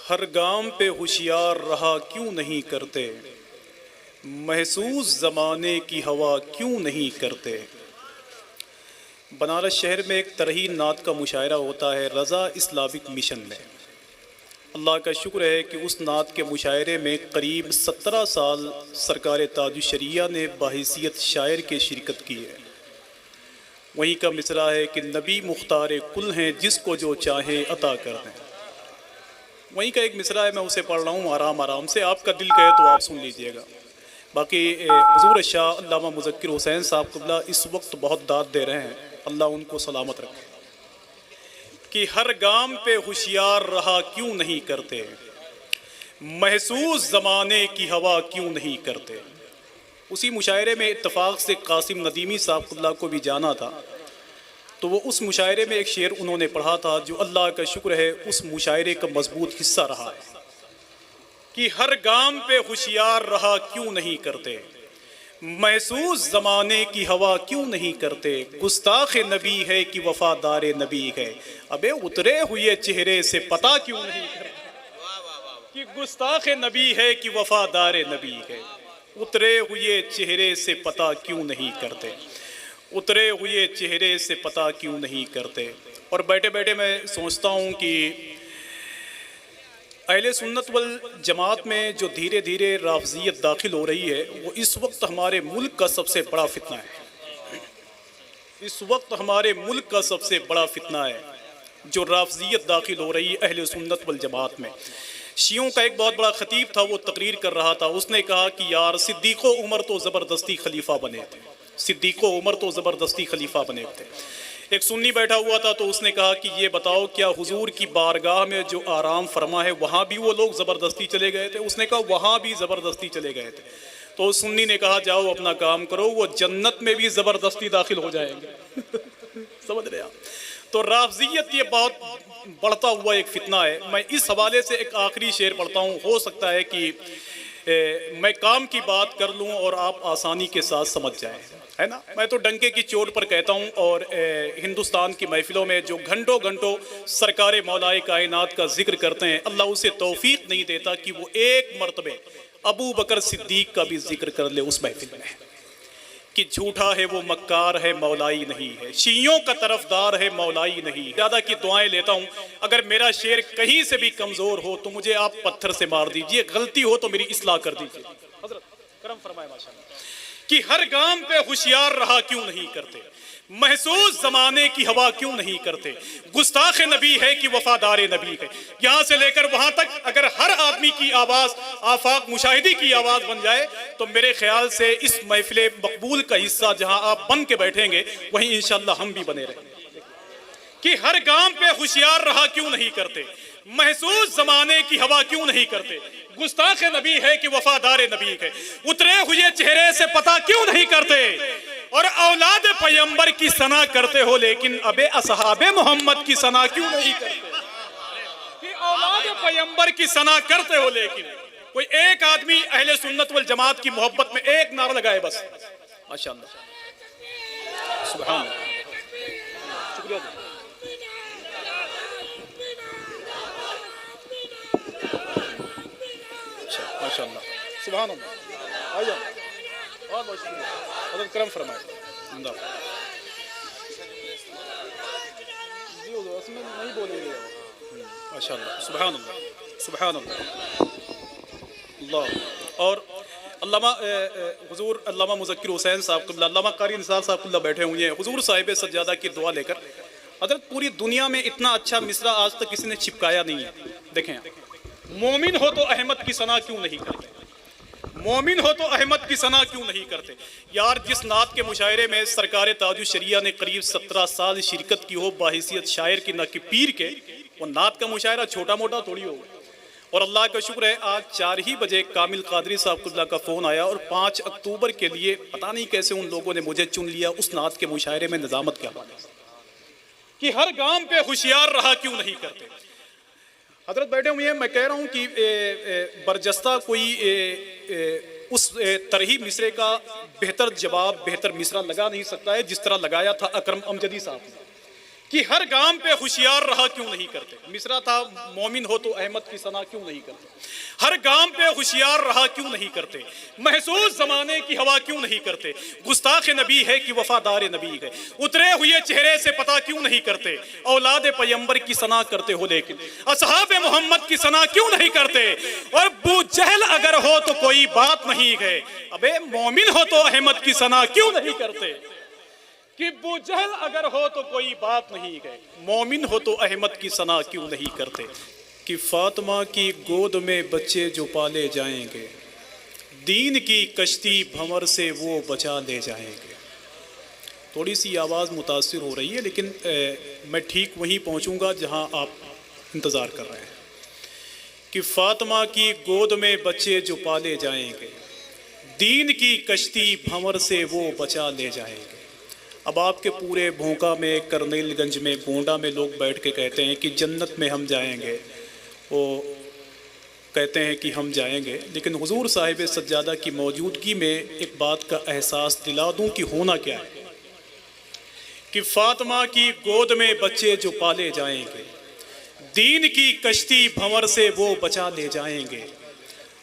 ہر گام پہ ہوشیار رہا کیوں نہیں کرتے، محسوس زمانے کی ہوا کیوں نہیں کرتے۔ بنارس شہر میں ایک طرحی نعت کا مشاعرہ ہوتا ہے رضا اسلامک مشن میں۔ اللہ کا شکر ہے کہ اس نعت کے مشاعرے میں قریب 17 سال سرکار تاج الشریعہ نے بحیثیت شاعر کے شرکت کی ہے۔ وہیں کا مصرع ہے کہ نبی مختار کل ہیں جس کو جو چاہے عطا کر دیں۔ وہیں کا ایک مصرع ہے، میں اسے پڑھ رہا ہوں آرام آرام سے، آپ کا دل کہے تو آپ سن لیجئے گا۔ باقی حضور شاہ علامہ مذکر حسین صاحب قبلہ اس وقت بہت داد دے رہے ہیں، اللہ ان کو سلامت رکھے۔ کہ ہر گام پہ ہوشیار رہا کیوں نہیں کرتے، محسوس زمانے کی ہوا کیوں نہیں کرتے۔ اسی مشاعرے میں اتفاق سے قاسم ندیمی صاحب قبلہ کو بھی جانا تھا، تو وہ اس مشاعرے میں ایک شعر انہوں نے پڑھا تھا جو اللہ کا شکر ہے اس مشاعرے کا مضبوط حصہ رہا ہے۔ کہ ہر گام پہ ہوشیار رہا کیوں نہیں کرتے، محسوس زمانے کی ہوا کیوں نہیں کرتے۔ گستاخ نبی ہے کہ وفادار نبی ہے، ابے اترے ہوئے چہرے سے پتہ کیوں نہیں کرتے۔ کہ گستاخ نبی ہے کہ وفادار نبی ہے، اترے ہوئے چہرے سے پتہ کیوں نہیں کرتے، اترے ہوئے چہرے سے پتہ کیوں نہیں کرتے۔ اور بیٹھے بیٹھے میں سوچتا ہوں کہ اہل سنت والجماعت میں جو دھیرے دھیرے رافضیت داخل ہو رہی ہے، وہ اس وقت ہمارے ملک کا سب سے بڑا فتنہ ہے۔ اس وقت ہمارے ملک کا سب سے بڑا فتنہ ہے جو رافضیت داخل ہو رہی ہے اہل سنت والجماعت میں۔ شیعوں کا ایک بہت بڑا خطیب تھا، وہ تقریر کر رہا تھا، اس نے کہا کہ یار صدیق و عمر تو زبردستی خلیفہ بنے تھے، صدیق و عمر تو زبردستی خلیفہ بنے تھے۔ ایک سنی بیٹھا ہوا تھا تو اس نے کہا کہ یہ بتاؤ کیا حضور کی بارگاہ میں جو آرام فرما ہے وہاں بھی وہ لوگ زبردستی چلے گئے تھے؟ اس نے کہا وہاں بھی زبردستی چلے گئے تھے۔ تو اس سنی نے کہا جاؤ اپنا کام کرو، وہ جنت میں بھی زبردستی داخل ہو جائیں گے۔ سمجھ رہے آپ؟ تو رافضیت یہ بہت بڑھتا ہوا ایک فتنہ ہے۔ میں اس حوالے سے ایک آخری شعر پڑھتا ہوں، ہو سکتا ہے کہ میں کام کی بات کر لوں اور آپ آسانی کے ساتھ سمجھ جائیں، ہے نا۔ میں تو ڈنکے کی چوٹ پر کہتا ہوں، اور ہندوستان کی محفلوں میں جو گھنٹوں گھنٹوں سرکار مولائے کائنات کا ذکر کرتے ہیں، اللہ اسے توفیق نہیں دیتا کہ وہ ایک مرتبہ ابو بکر صدیق کا بھی ذکر کر لے اس محفل میں، کہ جھوٹا ہے وہ مکار ہے مولائی نہیں ہے، شیعوں کا طرفدار ہے مولائی نہیں۔ زیادہ کی دعائیں لیتا ہوں، اگر میرا شعر کہیں سے بھی کمزور ہو تو مجھے آپ پتھر سے مار دیجئے، غلطی ہو تو میری اصلاح کر دیجئے۔ حضرت کرم فرمائے ماشاءاللہ۔ کہ ہر گام پہ ہوشیار رہا کیوں نہیں کرتے، محسوس زمانے کی ہوا کیوں نہیں کرتے۔ گستاخ نبی ہے کہ وفادار نبی ہے۔ یہاں سے لے کر وہاں تک اگر ہر آدمی کی آواز آفاق مشاہدی کی آواز بن جائے تو میرے خیال سے اس محفل مقبول کا حصہ جہاں آپ بن کے بیٹھیں گے وہیں انشاءاللہ ہم بھی بنے رہیں گے۔ کہ ہر گام پہ ہوشیار رہا کیوں نہیں کرتے، محسوس زمانے کی ہوا کیوں نہیں کرتے۔ گستاخ نبی ہے کہ وفادار نبی ہے، اترے ہوئے چہرے سے پتہ کیوں نہیں کرتے۔ اور اولاد پیغمبر کی ثنا کرتے ہو لیکن اب اصحاب محمد کی ثنا کیوں نہیں کرتے۔ کہ اولاد پیغمبر کی ثنا کرتے ہو لیکن کوئی ایک آدمی اہل سنت والجماعت کی محبت میں ایک نعرہ لگائے بس۔ ماشاءاللہ، سبحان اللہ، شکریہ۔ ماشاءاللہ، سبحان اللہ، آئیے بہت بہت شکریہ، حضرت کرم فرمائے۔ زندہ نہیں بولیں گے، ماشاءاللہ، سبحان اللہ، سبحان اللہ، اللہ۔ اور علامہ حضور علامہ مذکر حسین صاحب قبلہ، علامہ قاری نثار صاحب قبلہ بیٹھے ہوئے ہیں حضور صاحب سجادہ کی دعا لے کر۔ حضرت پوری دنیا میں اتنا اچھا مصرع آج تک کسی نے چپکایا نہیں ہے۔ دیکھیں، مومن ہو تو احمد کی ثنا کیوں نہیں کرتے، مومن ہو تو احمد کی ثنا کیوں نہیں کرتے۔ یار جس نعت کے مشاعرے میں سرکار تاج الشریعہ نے قریب 17 سال شرکت کی ہو بحیثیت شاعر کی نہ کہ پیر کے، وہ نعت کا مشاعرہ چھوٹا موٹا تھوڑی ہوگا۔ اور اللہ کا شکر ہے آج 4 ہی بجے کامل قادری صاحب قبلہ کا فون آیا اور 5 اکتوبر کے لیے پتہ نہیں کیسے ان لوگوں نے مجھے چن لیا اس نعت کے مشاعرے میں نظامت کے حوالے سے، کہ ہر گام پہ ہوشیار رہا کیوں نہیں کرتے۔ حضرت بیٹھے ہوئے ہیں، میں کہہ رہا ہوں کہ برجستہ کوئی اس طرحی مصرے کا بہتر جواب، بہتر مصرع لگا نہیں سکتا ہے جس طرح لگایا تھا اکرم امجدی صاحب نے۔ کہ ہر گام پہ ہوشیار رہا کیوں نہیں کرتے. مصرع تھا مومن ہو تو احمد کی ثنا کیوں نہیں کرتے. ہر گام پہ ہوشیار رہا کیوں نہیں کرتے. محسوس زمانے کی ہوا کیوں نہیں کرتے. گستاخ نبی ہے کہ وفادار نبی ہے. اترے ہوئے چہرے سے پتہ کیوں نہیں کرتے. اولاد پیغمبر کی ثنا کرتے ہو لیکن اصحاب محمد کی ثنا کیوں نہیں کرتے. اور ابو جہل اگر ہو تو کوئی بات نہیں ہے. ابے مومن ہو تو احمد کی ثنا کیوں نہیں کرتے. کہ ابو جہل اگر ہو تو کوئی بات نہیں ہے. مومن ہو تو احمد کی ثنا کیوں نہیں کرتے. کہ فاطمہ کی گود میں بچے جو پالے جائیں گے دین کی کشتی بھنور سے وہ بچا لے جائیں گے. تھوڑی سی آواز متاثر ہو رہی ہے لیکن میں ٹھیک وہیں پہنچوں گا جہاں آپ انتظار کر رہے ہیں. کہ فاطمہ کی گود میں بچے جو پالے جائیں گے دین کی کشتی بھنور سے وہ بچا لے جائیں گے. اب آپ کے پورے بھونکا میں کرنیل گنج میں گونڈا میں لوگ بیٹھ کے کہتے ہیں کہ جنت میں ہم جائیں گے. وہ کہتے ہیں کہ ہم جائیں گے لیکن حضور صاحب سجادہ کی موجودگی میں ایک بات کا احساس دلا دوں کہ ہونا کیا ہے. کہ فاطمہ کی گود میں بچے جو پالے جائیں گے دین کی کشتی بھنور سے وہ بچا لے جائیں گے.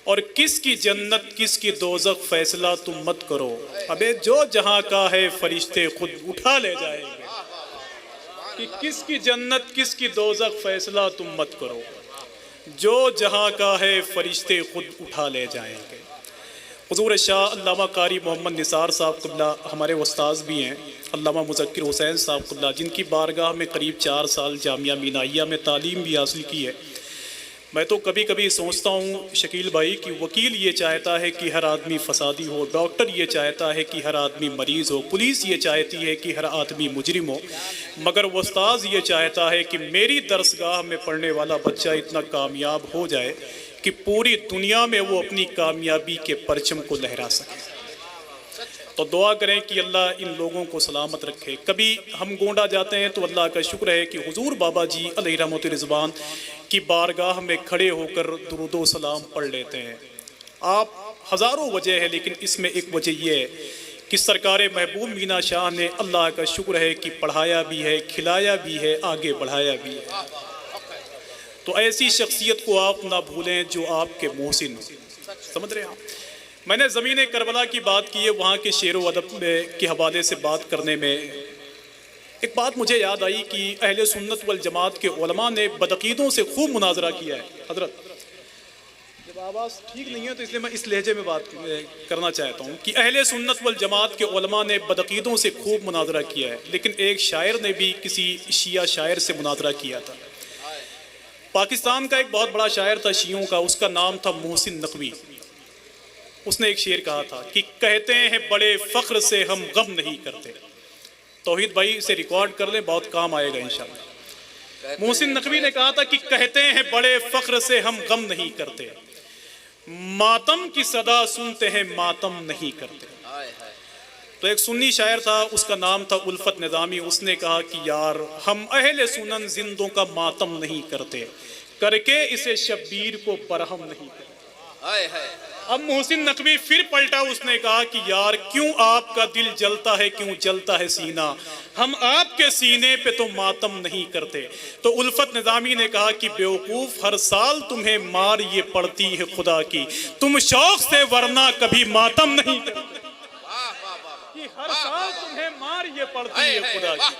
اور کس کی جنت کس کی دوزخ فیصلہ تم مت کرو. ابے جو جہاں کا ہے فرشتے خود اٹھا لے جائیں گے. کہ کس کی جنت کس کی دوزخ فیصلہ تم مت کرو. جو جہاں کا ہے فرشتے خود اٹھا لے جائیں گے. حضور شاہ علامہ قاری محمد نثار صاحب قبلہ ہمارے استاذ بھی ہیں. علامہ مذکر حسین صاحب قبلہ جن کی بارگاہ میں قریب 4 سال جامعہ مینائیہ میں تعلیم بھی حاصل کی ہے. میں تو کبھی کبھی سوچتا ہوں شکیل بھائی کہ وکیل یہ چاہتا ہے کہ ہر آدمی فسادی ہو. ڈاکٹر یہ چاہتا ہے کہ ہر آدمی مریض ہو. پولیس یہ چاہتی ہے کہ ہر آدمی مجرم ہو. مگر وہ استاذ یہ چاہتا ہے کہ میری درسگاہ میں پڑھنے والا بچہ اتنا کامیاب ہو جائے کہ پوری دنیا میں وہ اپنی کامیابی کے پرچم کو لہرا سکے. تو دعا کریں کہ اللہ ان لوگوں کو سلامت رکھے. کبھی ہم گونڈا جاتے ہیں تو اللہ کا شکر ہے کہ حضور بابا جی علیہ رحمت رضوان کی بارگاہ میں کھڑے ہو کر درود و سلام پڑھ لیتے ہیں. آپ ہزاروں وجہ ہے لیکن اس میں ایک وجہ یہ ہے کہ سرکار محبوب مینا شاہ نے اللہ کا شکر ہے کہ پڑھایا بھی ہے, کھلایا بھی ہے, آگے بڑھایا بھی ہے. تو ایسی شخصیت کو آپ نہ بھولیں جو آپ کے محسن ہو. سمجھ رہے ہیں آپ. میں نے زمین کربلا کی بات کی ہے. وہاں کے شعر و ادب کے حوالے سے بات کرنے میں ایک بات مجھے یاد آئی کہ اہل سنت والجماعت کے علماء نے بدعقیدوں سے خوب مناظرہ کیا ہے. حضرت جب آواز ٹھیک نہیں ہے تو اس لیے میں اس لہجے میں بات کرنا چاہتا ہوں کہ اہل سنت والجماعت کے علماء نے بدعقیدوں سے خوب مناظرہ کیا ہے. لیکن ایک شاعر نے بھی کسی شیعہ شاعر سے مناظرہ کیا تھا. پاکستان کا ایک بہت بڑا شاعر تھا شیعوں کا, اس کا نام تھا محسن نقوی. اس نے ایک شعر کہا تھا کہ کہتے ہیں بڑے فخر سے ہم غم نہیں کرتے. توحید بھائی اسے ریکارڈ کر لیں, بہت کام آئے گا انشاءاللہ. محسن نقوی نے کہا تھا کہ کہتے ہیں بڑے فخر سے ہم غم نہیں کرتے, ماتم کی صدا سنتے ہیں ماتم نہیں کرتے. تو ایک سنی شاعر تھا, اس کا نام تھا الفت نظامی. اس نے کہا کہ یار ہم اہل سنن زندوں کا ماتم نہیں کرتے, کر کے اسے شبیر کو برہم نہیں کرتے. اب محسن نقوی پھر پلٹا, اس نے کہا کہ یار کیوں آپ کا دل جلتا ہے, کیوں جلتا ہے سینہ, ہم آپ کے سینے پہ تو ماتم نہیں کرتے. تو الفت نظامی نے کہا کہ بیوقوف ہر سال تمہیں مار یہ پڑتی ہے خدا کی, تم شوق سے ورنہ کبھی ماتم نہیں کرتے. کہ ہر سال تمہیں مار یہ پڑتی ہے خدا کی,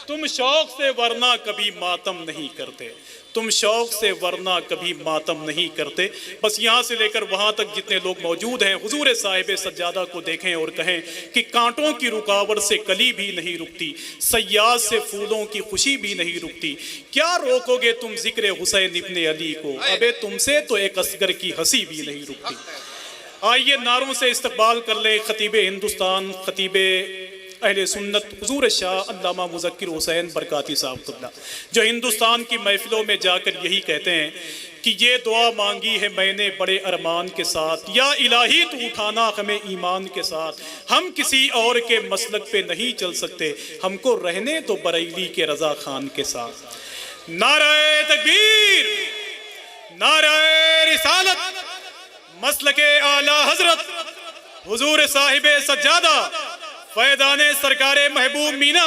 تم شوق سے ورنہ کبھی ماتم نہیں کرتے. تم شوق سے ورنہ کبھی ماتم نہیں کرتے. بس یہاں سے لے کر وہاں تک جتنے لوگ موجود ہیں حضور صاحب سجادہ کو دیکھیں اور کہیں کہ کانٹوں کی رکاوٹ سے کلی بھی نہیں رکتی, صیاد سے پھولوں کی خوشی بھی نہیں رکتی. کیا روکو گے تم ذکر حسین ابن علی کو, ابے تم سے تو ایک اصغر کی ہنسی بھی نہیں رکتی. آئیے نعروں سے استقبال کر لیں خطیب ہندوستان, خطیب اہل سنت حضور شاہ علامہ مذکر حسین برکاتی صاحب قبلہ, جو ہندوستان کی محفلوں میں جا کر یہی کہتے ہیں کہ یہ دعا مانگی ہے میں نے بڑے ارمان کے ساتھ, یا الہی تو اٹھانا ہمیں ایمان کے ساتھ. ہم کسی اور کے مسلک پہ نہیں چل سکتے, ہم کو رہنے تو بریلی کے رضا خان کے ساتھ. نعرہ تکبیر, نعرہ رسالت, مسلک اعلی حضرت حضور صاحب سجادہ فیضان سرکار محبوب مینا